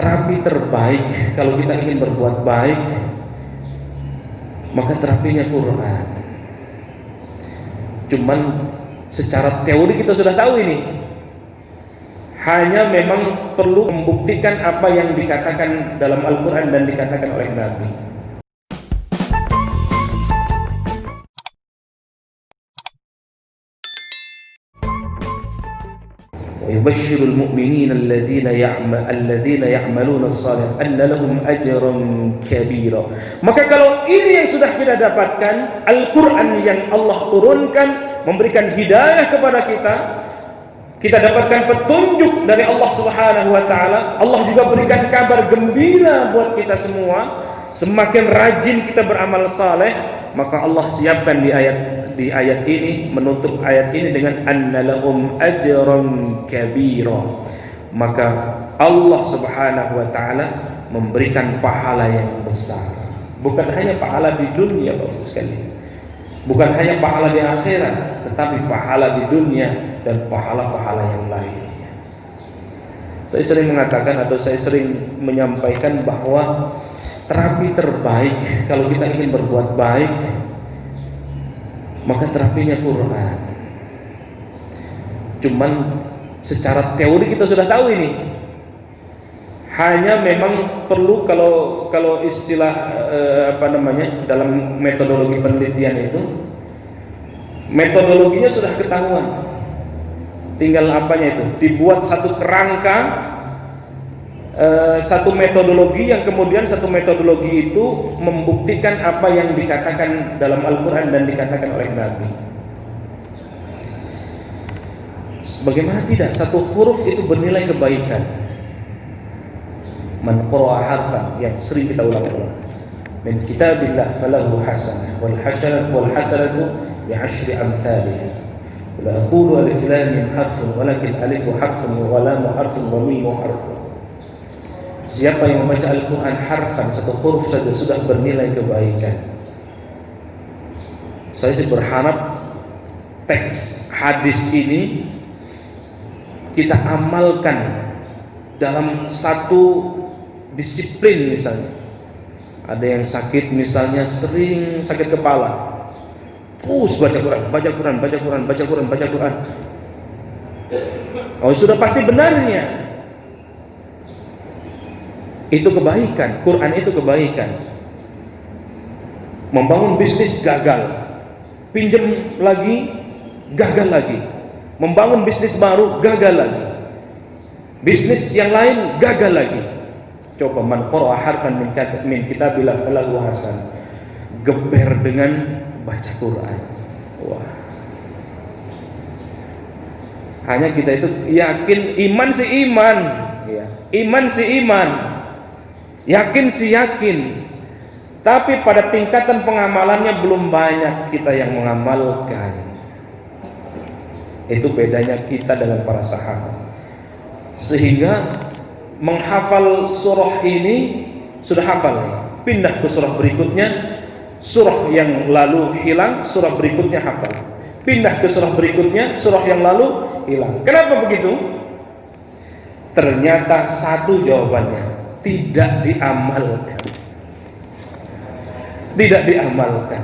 terapi terbaik kalau kita ingin berbuat baik, maka terapinya Quran. Cuman secara teori kita sudah tahu ini, hanya memang perlu membuktikan apa yang dikatakan dalam Al-Quran dan dikatakan oleh Nabi. وَيُبَشِّرُ الْمُؤْمِنِينَ الَّذِينَ يَعْمَلُونَ الصَّالِحَاتِ أَنَّ لَهُمْ أَجْرًا كَبِيرًا. Maka kalau ini yang sudah kita dapatkan, Al-Quran yang Allah turunkan memberikan hidayah kepada kita dapatkan petunjuk dari Allah Subhanahu wa taala. Allah juga berikan kabar gembira buat kita semua. Semakin rajin kita beramal saleh, maka Allah siapkan di ayat ini, menutup ayat ini dengan annalahum ajran kabira. Maka Allah Subhanahu wa taala memberikan pahala yang besar. Bukan hanya pahala di dunia, Bapak sekalian. Bukan hanya pahala di akhirat, tetapi pahala di dunia dan pahala-pahala yang lainnya. Saya sering mengatakan atau saya sering menyampaikan bahwa terapi terbaik kalau kita ingin berbuat baik, maka terapinya Quran. Cuman secara teori kita sudah tahu ini, hanya memang perlu kalau istilah dalam metodologi penelitian itu, metodologinya sudah ketahuan. Tinggal apanya itu, dibuat satu kerangka, satu metodologi yang kemudian satu metodologi itu membuktikan apa yang dikatakan dalam Al-Quran dan dikatakan oleh Nabi. Bagaimana tidak, satu huruf itu bernilai kebaikan. Man qara'a harfan, yang sering kita ulang-ulang, min kitabillah falahu hasanah wal hasanatu bi 'ashri amsalha. La aqulu alif lam mim harfun walakin alifu harfun wa lam harfun wa mim harfun. Siapa yang membaca Al-Quran harfan, satu huruf saja sudah bernilai kebaikan. Saya sih berharap teks hadis ini kita amalkan dalam satu disiplin. Misalnya ada yang sakit, misalnya sering sakit kepala, terus baca Quran. Oh, sudah pasti benarnya. Itu kebaikan, Quran itu kebaikan. Membangun bisnis gagal, pinjam lagi, gagal lagi. Membangun bisnis baru, gagal lagi. Bisnis yang lain, gagal lagi. Coba, man qara'a harfan min kitabillah falahu hasan. Geber dengan baca Quran. Wah. Hanya kita itu yakin, iman sih iman, ya. Iman sih iman, yakin sih yakin. Tapi pada tingkatan pengamalannya belum banyak kita yang mengamalkan. Itu bedanya kita dengan para sahabat. Sehingga menghafal surah ini sudah hafal, pindah ke surah berikutnya, surah yang lalu hilang, surah berikutnya hafal. Pindah ke surah berikutnya, surah yang lalu hilang. Kenapa begitu? Ternyata satu jawabannya, tidak diamalkan. Tidak diamalkan.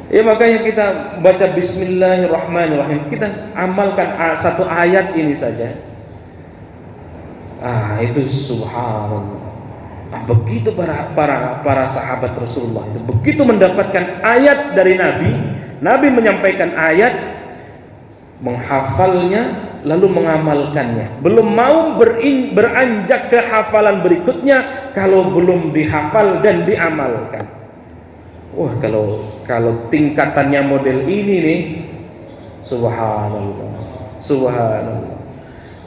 Ya, makanya kita baca Bismillahirrahmanirrahim, kita amalkan satu ayat ini saja. Itu subhanallah. Begitu para sahabat Rasulullah itu begitu mendapatkan ayat dari Nabi menyampaikan ayat, menghafalnya lalu mengamalkannya. Belum mau beranjak ke hafalan berikutnya kalau belum dihafal dan diamalkan. Wah, kalau tingkatannya model ini nih, subhanallah,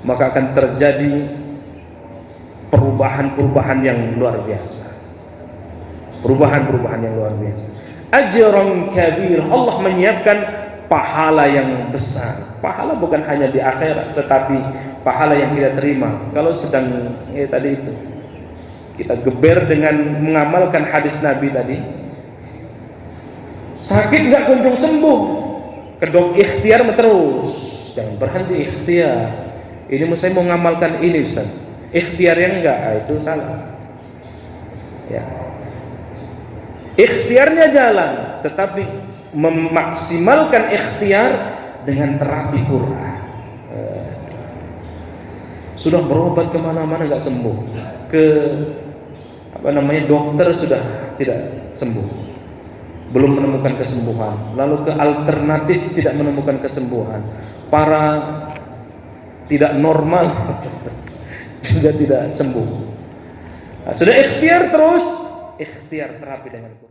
maka akan terjadi perubahan yang luar biasa. Perubahan yang luar biasa. Ajran kabir, Allah menyiapkan pahala yang besar. Pahala bukan hanya di akhirat, tetapi pahala yang kita terima kalau sedang tadi itu kita geber dengan mengamalkan hadis Nabi tadi. Sakit nggak kunjung sembuh, kedok ikhtiar terus, jangan berhenti ikhtiar. Ini saya mau ngamalkan ini, Ustaz. ikhtiarnya enggak, itu salah. Ya. Ikhtiarnya jalan, tetapi memaksimalkan ikhtiar dengan terapi Quran. Sudah berobat kemana-mana nggak sembuh, ke dokter sudah tidak sembuh, belum menemukan kesembuhan, lalu ke alternatif tidak menemukan kesembuhan, para tidak normal juga tidak sembuh. Nah, sudah ikhtiar terus, ikhtiar terapi dengan Quran.